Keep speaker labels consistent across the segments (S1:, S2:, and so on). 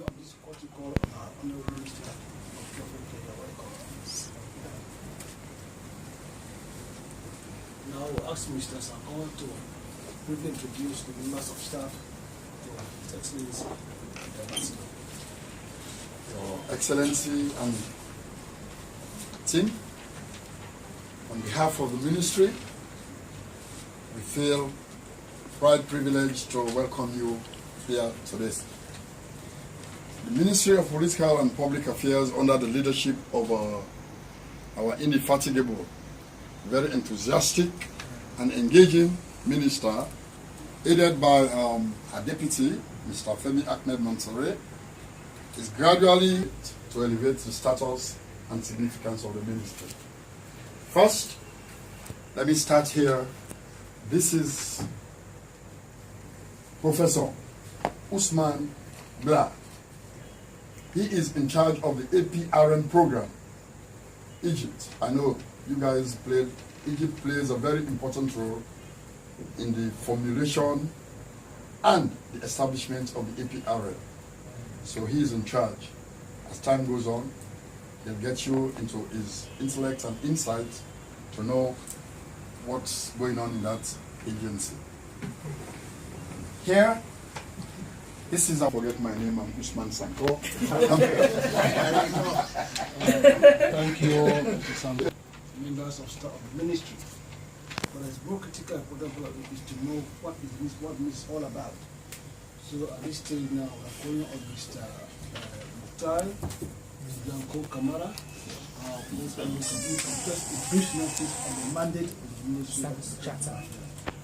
S1: you of this protocol, Honorable Minister of Traffic. Welcome. Now we'll ask Mr. Sanko to briefly introduce the members of staff to His Excellency the Ambassador.
S2: Your Excellency and team, on behalf of the Ministry, we feel quite privileged to welcome you here today. The Ministry of Political and Public Affairs, under the leadership of our indefatigable, very enthusiastic and engaging minister, aided by our deputy, Mr. Femi Ahmed Mansouri, is gradually to elevate the status and significance of the ministry. First, let me start here. This is Professor Usman Blah. He is in charge of the APRN program, Egypt. I know you guys Egypt plays a very important role in the formulation and the establishment of the APRN. So he is in charge. As time goes on, he'll get you into his intellect and insight to know what's going on in that agency. Here, this is, I forget my name, I'm Usman Sanko.
S1: Thank you, Mr. Sanko. Members of staff of the ministry. But as more critical is to know what this is all about. So at this stage now, we're calling on Mr. Mukhtar, Mr. Janko Kamara, who can just a brief notice on the mandate of the ministry charter.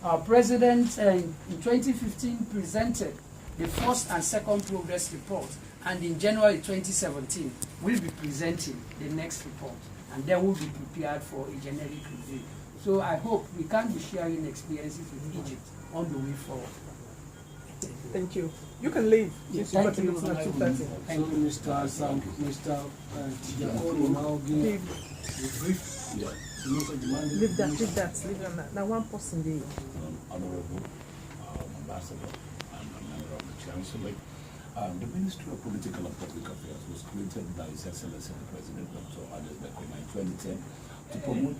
S3: Our president in 2015 presented the first and second progress report, and in January 2017 we'll be presenting the next report, and then we'll be prepared for a generic review. So I hope we can be sharing experiences with Egypt on the way forward.
S4: Thank you. You can leave.
S3: Yes, thank you.
S1: So Mr. Sank, Mr. Jacob will now give a brief note of the mandate.
S4: Leave that. Now one person there.
S5: Honorable Ambassador and a member of the Chancellor. The Ministry of Political and Public Affairs was created by His Excellency the President Dr. Ades Bekwema in 2010 to promote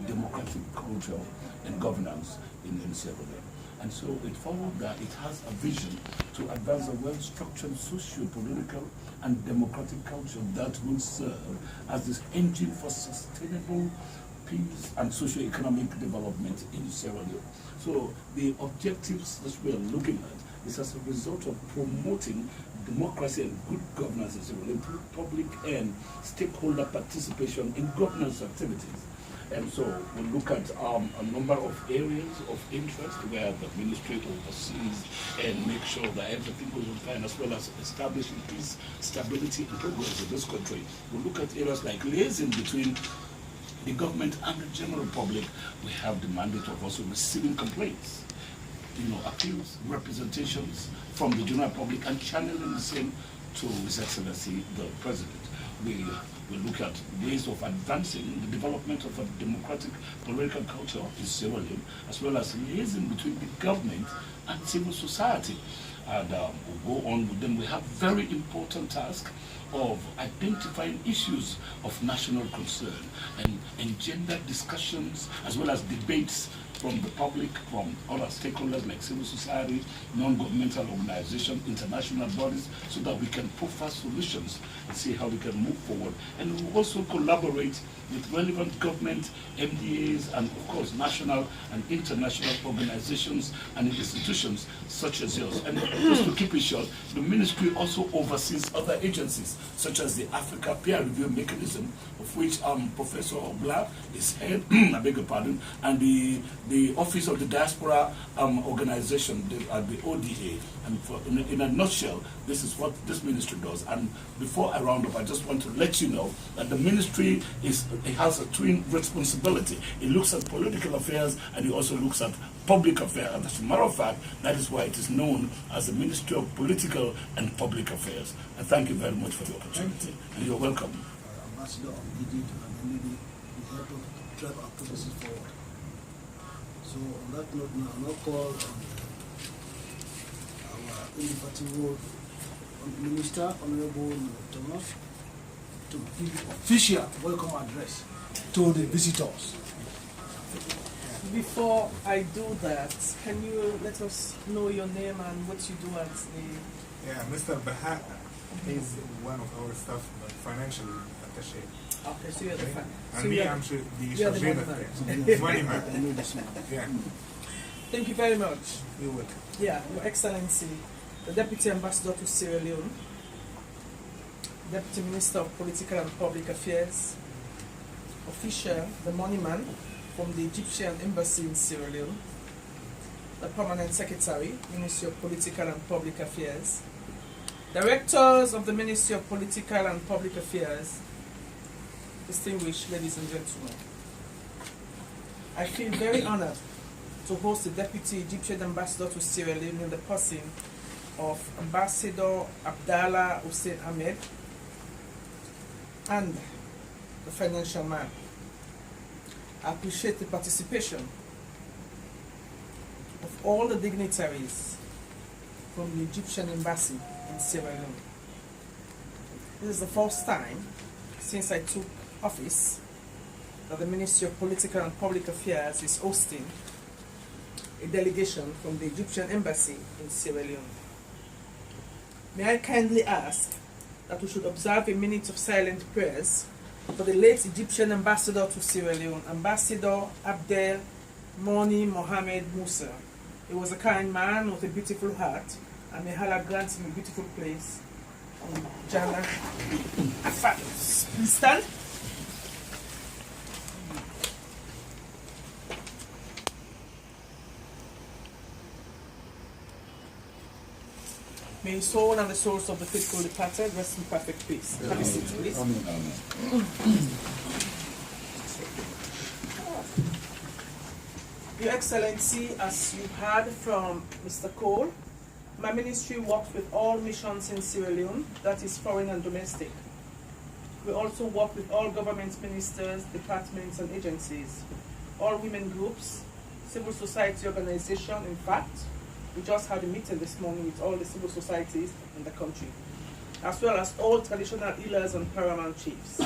S5: democratic culture and governance in Sierra Leone. And so it followed that it has a vision to advance a well-structured socio-political and democratic culture that will serve as this engine for sustainable peace and socio-economic development in Sierra Leone. So the objectives that we are looking at is as a result of promoting democracy and good governance in Sierra Leone, public and stakeholder participation in governance activities. And so we look at a number of areas of interest where the ministry oversees and make sure that everything goes on fine, as well as establishing peace, stability, and progress in this country. We look at areas like liaison between the government and the general public. We have the mandate of also receiving complaints, appeals, representations from the general public, and channeling the same to His Excellency the President. We look at ways of advancing the development of a democratic political culture in Sierra Leone, as well as liaison between the government and civil society. And we'll go on with them. We have very important task of identifying issues of national concern and engender discussions as well as debates from the public, from other stakeholders like civil society, non-governmental organizations, international bodies, so that we can profile solutions and see how we can move forward. And we will also collaborate with relevant government, MDAs, and of course national and international organizations and institutions such as yours. And just to keep it short, the ministry also oversees other agencies such as the Africa Peer Review Mechanism, of which Professor Obla is head, I beg your pardon, and the Office of the Diaspora Organization, the ODA. And in a nutshell, this is what this ministry does. And before I round up, I just want to let you know that the ministry has a twin responsibility. It looks at political affairs and it also looks at public affairs. And as a matter of fact, that is why it is known as the Ministry of Political and Public Affairs. And thank you very much for the opportunity. And you're welcome.
S1: Ambassador of Egypt and maybe we help to drive our processes forward. So on that note now, I'll call on our indefatigable Minister, Honorable Thomas, to give official welcome address to the visitors.
S4: Before I do that, can you let us know your name and what you do as the...
S6: Yeah, Mr. Baha is one of our staff, but financial attaché.
S4: Okay, so you're the fan.
S6: And
S4: So
S6: me,
S4: you're
S6: I'm
S4: the-
S6: the
S4: you're the
S6: chargé
S4: money
S6: d'affaires. Money
S1: I
S6: man.
S1: know this man.
S6: Yeah,
S4: Thank you very much.
S6: you're welcome.
S4: Yeah, Your Excellency, the Deputy Ambassador to Sierra Leone, Deputy Minister of Political and Public Affairs, official, the money man from the Egyptian Embassy in Sierra Leone, the Permanent Secretary, Ministry of Political and Public Affairs, Directors of the Ministry of Political and Public Affairs, distinguished ladies and gentlemen. I feel very honored to host the Deputy Egyptian Ambassador to Sierra Leone in the person of Ambassador Abdallah Hussein Ahmed and the financial man. I appreciate the participation of all the dignitaries from the Egyptian Embassy in Sierra Leone. This is the first time since I took office that the Ministry of Political and Public Affairs is hosting a delegation from the Egyptian Embassy in Sierra Leone. May I kindly ask that we should observe a minute of silent prayers for the late Egyptian Ambassador to Sierra Leone, Ambassador Abdel Moni Mohamed Musa. He was a kind man with a beautiful heart, and may Allah grant him a beautiful place on Jannah Al-Firdaus. Please stand. May his soul and the souls of the faithful departed rest in perfect peace. Have a seat, please. Your Excellency, as you heard from Mr. Cole, my ministry works with all missions in Sierra Leone, that is foreign and domestic. We also work with all government ministers, departments and agencies, all women groups, civil society organizations. In fact, we just had a meeting this morning with all the civil societies in the country, as well as all traditional healers and paramount chiefs.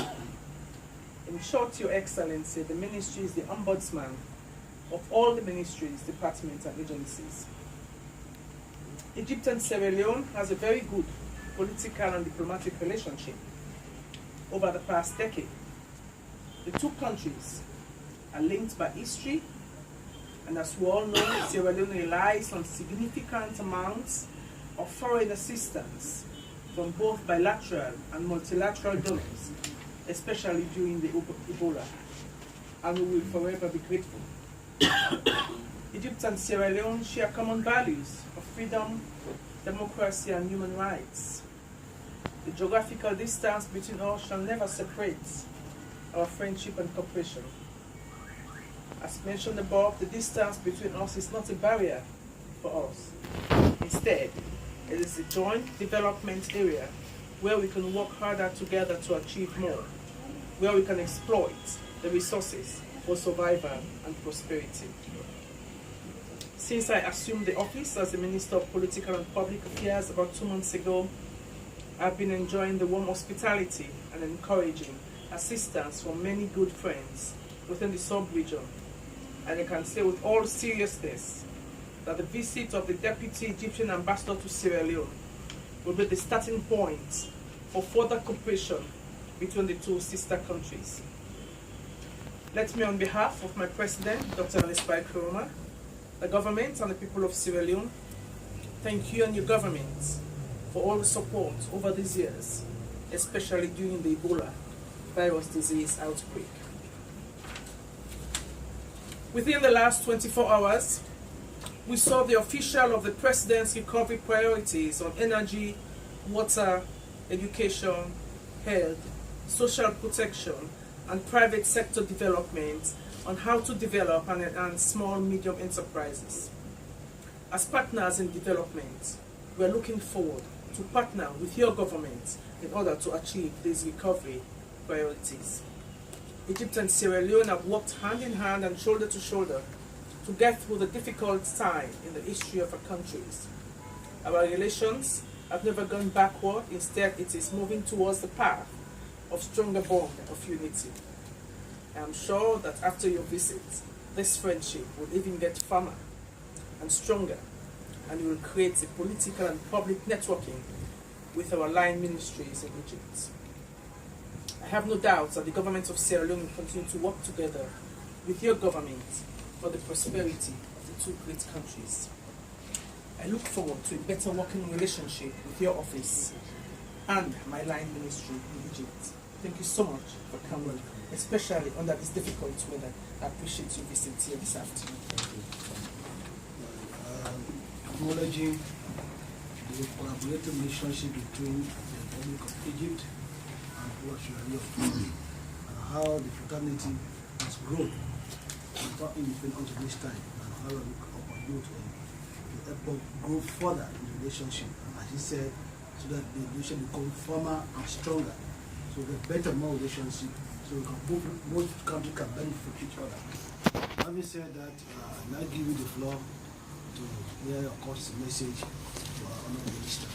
S4: In short, Your Excellency, the ministry is the ombudsman of all the ministries, departments and agencies. Egypt and Sierra Leone has a very good political and diplomatic relationship over the past decade. The two countries are linked by history, and as we all know, Sierra Leone relies on significant amounts of foreign assistance from both bilateral and multilateral donors, especially during the Ebola, and we will forever be grateful. Egypt and Sierra Leone share common values of freedom, democracy, and human rights. The geographical distance between us shall never separate our friendship and cooperation. As mentioned above, the distance between us is not a barrier for us. Instead, it is a joint development area where we can work harder together to achieve more, where we can exploit the resources for survival and prosperity. Since I assumed the office as the Minister of Political and Public Affairs about 2 months ago, I've been enjoying the warm hospitality and encouraging assistance from many good friends within the sub-region. And I can say with all seriousness that the visit of the Deputy Egyptian Ambassador to Sierra Leone will be the starting point for further cooperation between the two sister countries. Let me, on behalf of my President, Dr. Alispai Kuruma, the government and the people of Sierra Leone, thank you and your government for all the support over these years, especially during the Ebola virus disease outbreak. Within the last 24 hours, we saw the official of the President's recovery priorities on energy, water, education, health, social protection, and private sector development on how to develop and enhance small, medium enterprises. As partners in development, we are looking forward to partner with your government in order to achieve these recovery priorities. Egypt and Sierra Leone have worked hand in hand and shoulder to shoulder to get through the difficult time in the history of our countries. Our relations have never gone backward. Instead, it is moving towards the path of stronger bond of unity. I am sure that after your visit, this friendship will even get firmer and stronger, and you will create a political and public networking with our line ministries in Egypt. I have no doubt that the government of Sierra Leone will continue to work together with your government for the prosperity of the two great countries. I look forward to a better working relationship with your office and my line ministry in Egypt. Thank you so much for coming, especially under this difficult weather. I appreciate your visit here this afternoon.
S1: Acknowledging the collaborative relationship between the Republic of Egypt and Sierra Leone, and how the fraternity has grown without independence to this time, and how we look upon you to help grow further in the relationship, and as he said, so that the relationship become firmer and stronger, so the better more relationship, so we can both countries can benefit from each other. Having said that, I now give you the floor to hear your course message to our honourable minister.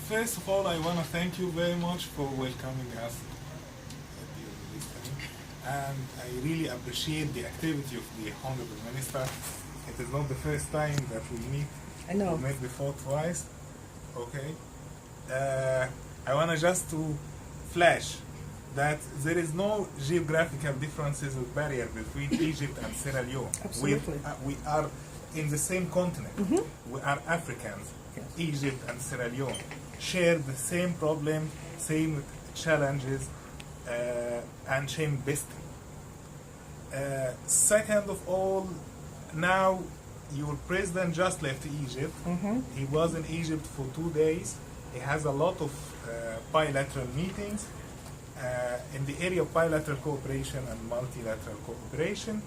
S6: First of all, I want to thank you very much for welcoming us during this time. And I really appreciate the activity of the Honorable Minister. It is not the first time that we meet.
S4: I know.
S6: We met before twice. Okay. I want to just to flash that there is no geographical differences or barrier between Egypt and Sierra Leone.
S4: Absolutely.
S6: We are in the same continent.
S4: Mm-hmm.
S6: We are Africans.
S4: Yes.
S6: Egypt and Sierra Leone share the same problems, same challenges, and same destiny. Second of all, now your president just left Egypt.
S4: Mm-hmm.
S6: He was in Egypt for 2 days. He has a lot of bilateral meetings in the area of bilateral cooperation and multilateral cooperation.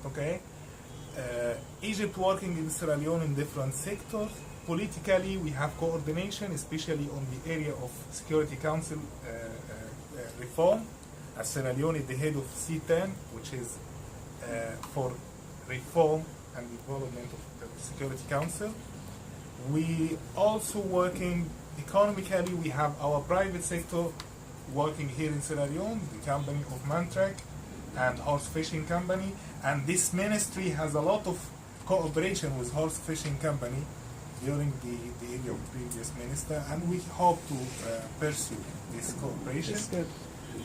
S6: Okay. Egypt working in Sierra Leone in different sectors. Politically, we have coordination, especially on the area of Security Council reform. As Sierra Leone is the head of C10, which is for reform and development of the Security Council. We also working economically. We have our private sector working here in Sierra Leone, the company of Mantrak and horse fishing company, and this ministry has a lot of cooperation with horse fishing company during the area of previous minister, and we hope to pursue this cooperation.
S4: That's good.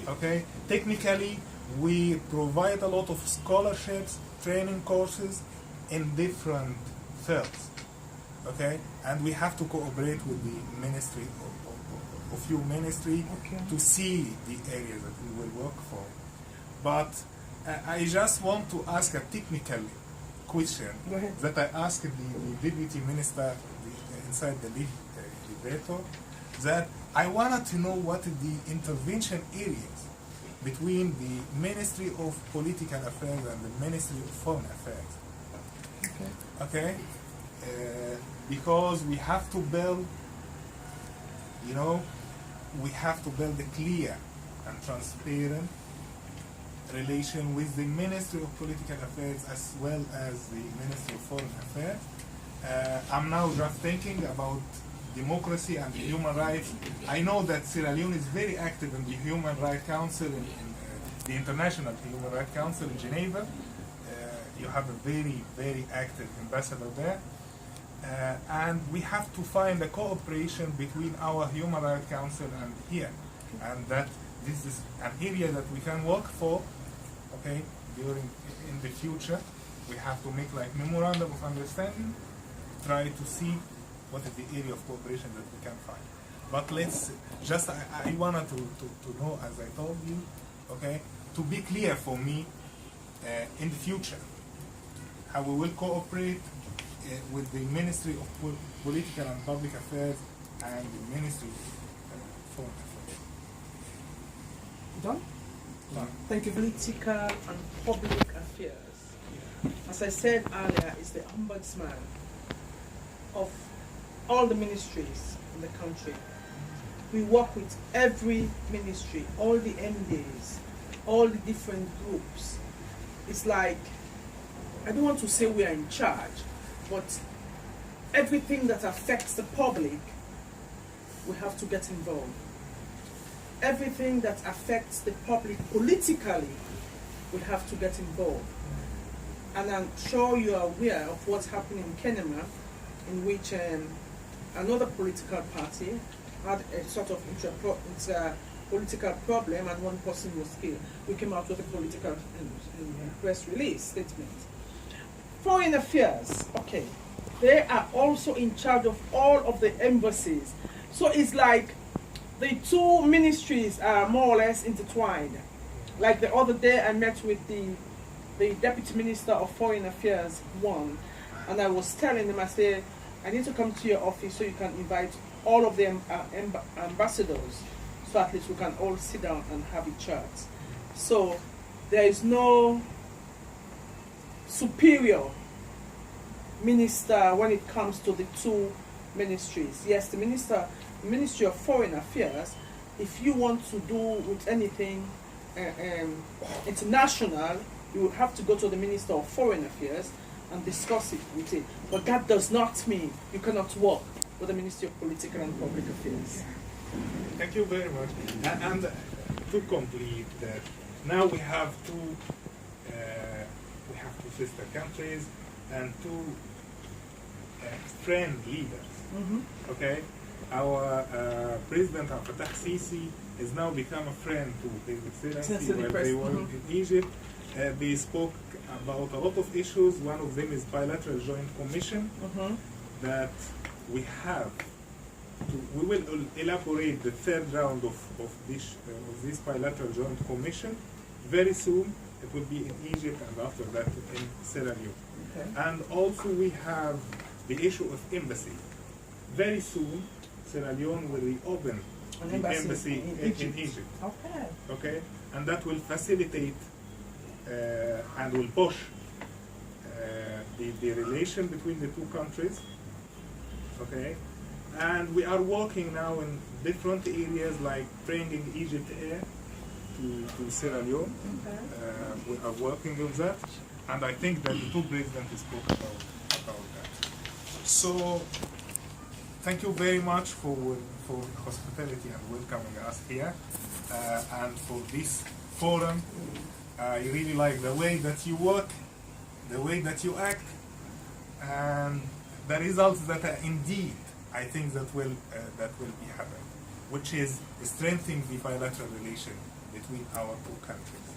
S6: Okay, technically we provide a lot of scholarships, training courses in different fields. Okay, and we have to cooperate with the ministry of your ministry
S4: Okay.
S6: to see the areas that we will work for. But I just want to ask a technical question
S4: Go ahead.
S6: that I asked the deputy minister inside the elevator, that I wanted to know what is the intervention areas between the Ministry of Political Affairs and the Ministry of Foreign Affairs.
S4: Okay.
S6: Okay? Because we have to build, we have to build a clear and transparent relation with the Ministry of Political Affairs as well as the Ministry of Foreign Affairs. I'm now just thinking about democracy and human rights. I know that Sierra Leone is very active in the Human Rights Council, in the International Human Rights Council in Geneva. You have a very, very active ambassador there. And we have to find a cooperation between our Human Rights Council and here. And that this is an area that we can work for, okay, in the future. We have to make like memorandum of understanding, try to see what is the area of cooperation that we can find. But let's just, I wanted to know, as I told you, okay, to be clear for me in the future, how we will cooperate with the Ministry of Political and Public Affairs and the Ministry of Foreign Affairs.
S4: Done?
S6: Done.
S4: Thank you. Political and public affairs. As I said earlier, is the ombudsman of all the ministries in the country. We work with every ministry, all the MDs, all the different groups. It's like, I don't want to say we are in charge, but everything that affects the public, we have to get involved. Everything that affects the public politically, we have to get involved. And I'm sure you are aware of what's happening in Kenema, in which another political party had a sort of political problem and one person was killed. We came out with a political press release statement. Foreign Affairs, okay, they are also in charge of all of the embassies. So it's like the two ministries are more or less intertwined. Like the other day I met with the Deputy Minister of Foreign Affairs, one, and I was telling him, I said, I need to come to your office so you can invite all of the ambassadors, so at least we can all sit down and have a chat. So there is no superior minister when it comes to the two ministries. Yes, the Ministry of Foreign Affairs, if you want to do with anything international, you will have to go to the Minister of Foreign Affairs and discuss it with it. But that does not mean you cannot work with the Ministry of Political and Public Affairs.
S6: Thank you very much. And to complete that, now we have two sister countries and two friend leaders. Okay, our President Fattah Sisi has now become a friend to His Excellency when they were in Egypt. They spoke about a lot of issues. One of them is bilateral joint commission that we have. We will elaborate the third round of this bilateral joint commission very soon. It will be in Egypt and after that in Sierra Leone. Okay. And also we have the issue of embassy. Very soon, Sierra Leone will reopen the embassy in Egypt.
S4: Okay.
S6: Okay, and that will facilitate and will push the relation between the two countries. Okay, and we are working now in different areas like bringing Egypt Air to Sierra Leone. Okay. We are working on that, and I think that the two presidents spoke about that. So, thank you very much for hospitality and welcoming us here, and for this forum. I really like the way that you work, the way that you act, and the results that are indeed, I think that will be happening, which is strengthening the bilateral relation between our two countries.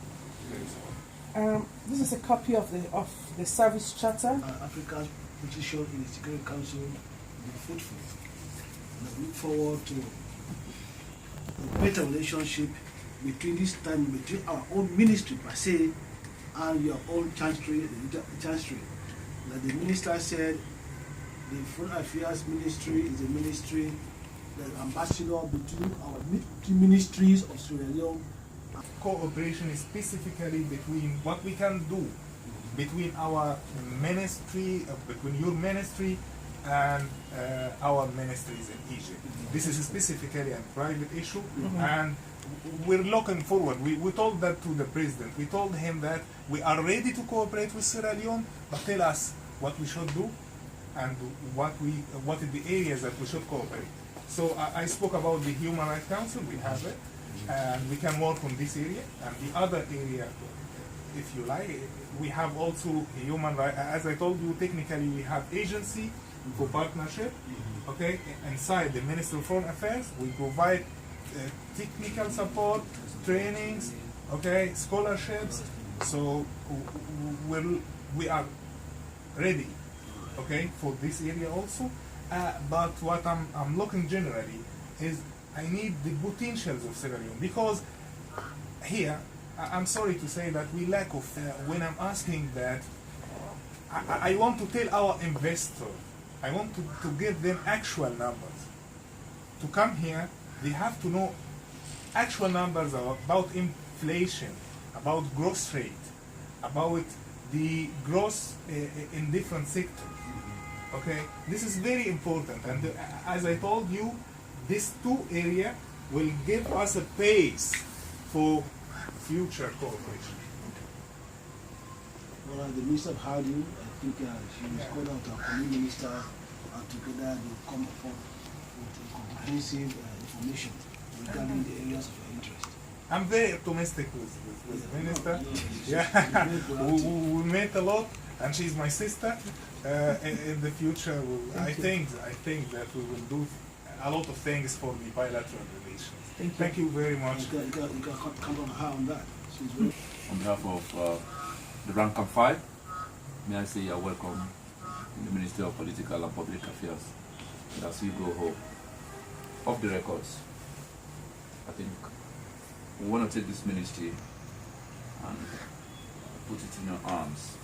S4: This is a copy of the service charter.
S1: Africa's position in the Security Council will be fruitful. And I look forward to a better relationship between our own ministry per se and your own chancellery, the chancellery. Like the minister said, the Foreign Affairs Ministry is a ministry, the ambassador between our two ministries of Sierra Leone.
S6: Cooperation is specifically between what we can do between our ministry, between your ministry and our ministries in Egypt. This is specifically a private issue, and we're looking forward. We told that to the president. We told him that we are ready to cooperate with Sierra Leone, but tell us what we should do and what are the areas that we should cooperate. So I spoke about the Human Rights Council. We have it, and we can work on this area. And the other area, if you like, we have also human rights. As I told you, technically we have agency for partnership. Okay, inside the Ministry of Foreign Affairs, we provide technical support, trainings, okay, scholarships. So we are ready, okay, for this area also. But what I'm looking generally is I need the potentials of Sierra Leone, because here I'm sorry to say that we lack of. When I'm asking that, I want to tell our investor, I want to give them actual numbers. To come here, they have to know actual numbers about inflation, about growth rate, about the growth in different sectors. Okay, this is very important, and as I told you, these two areas will give us a base for future cooperation.
S1: Well, the minister have heard you. I think she was called out to our community minister and together they will come forth with a comprehensive information regarding the areas of your interest.
S6: I'm very optimistic with the minister.
S1: Yeah.
S6: We met a lot, and she's my sister. In the future, I think that we will do a lot of things for the bilateral relations. Thank you very much.
S1: You can count on her on that. She's very
S7: On behalf of the rank and file, may I say you're welcome in the Ministry of Political and Public Affairs. And as we go home, off the records, I think we want to take this ministry and put it in your arms.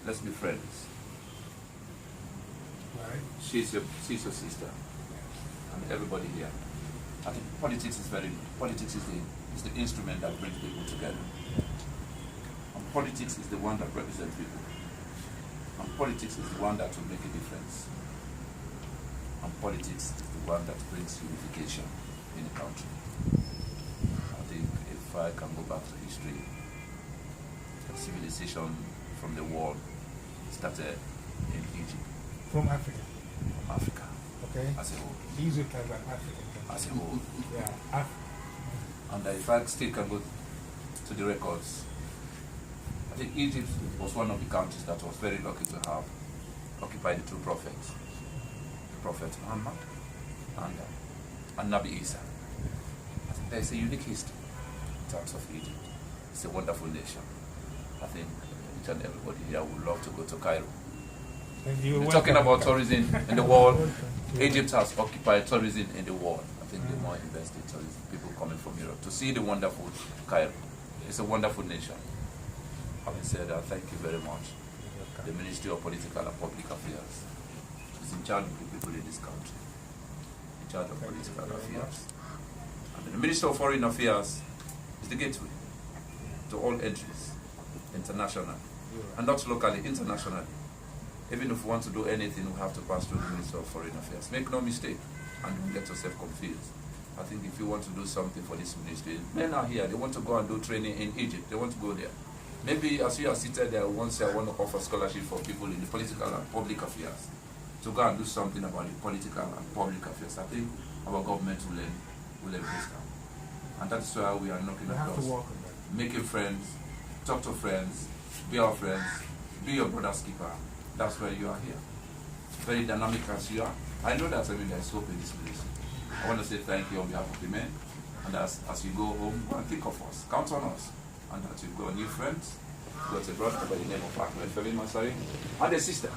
S7: Let's be friends.
S6: Right.
S7: She's your sister, and everybody here. I think politics is the instrument that brings people together. And politics is the one that represents people. And politics is the one that will make a difference. And politics is the one that brings unification in the country. I think if I can go back to history, civilization from the world started in Egypt.
S6: From Africa.
S7: From Africa.
S6: Okay.
S7: As a whole.
S6: Egypt as an African country.
S7: As a whole.
S6: Yeah.
S7: And if I still can go to the records, I think Egypt was one of the countries that was very lucky to have occupied the two prophets, the Prophet Muhammad and Nabi Isa. I think there is a unique history in terms of Egypt. It's a wonderful nation. I think each and everybody here would love to go to Cairo. We're talking about tourism in the world. Egypt has occupied tourism in the world. I think they more invest in tourism. People coming from Europe to see the wonderful Cairo. It's a wonderful nation. Having said that, thank you very much. The Ministry of Political and Public Affairs is in charge of the people in this country, in charge of political affairs. And the Ministry of Foreign Affairs is the gateway to all entries, internationally, and not locally, internationally. Even if we want to do anything, we have to pass through the Ministry of Foreign Affairs. Make no mistake, and don't get yourself confused. I think if you want to do something for this ministry, men are here, they want to go and do training in Egypt, they want to go there. Maybe as you are seated there, once I want to offer scholarship for people in the political and public affairs, to go and do something about the political and public affairs. I think our government will embrace that. And that's why we are knocking at doors, making friends, talk to friends, be our friends, be your brother's keeper. That's why you are here. Very dynamic as you are. I know that there's hope in this ministry. I want to say thank you on behalf of the men. And as you go home, go and think of us. Count on us. And that you've got new friends. You've got a brother by the name of Ahmed Femi Masari. And a sister,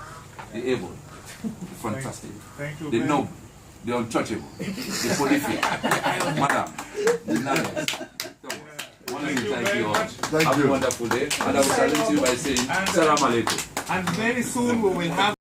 S7: the able, the fantastic, the noble, the untouchable, the prolific, madam, the nice. I want to thank you all. Have a wonderful day. And I will salute you by saying, Assalamu alaikum.
S6: And very soon we will have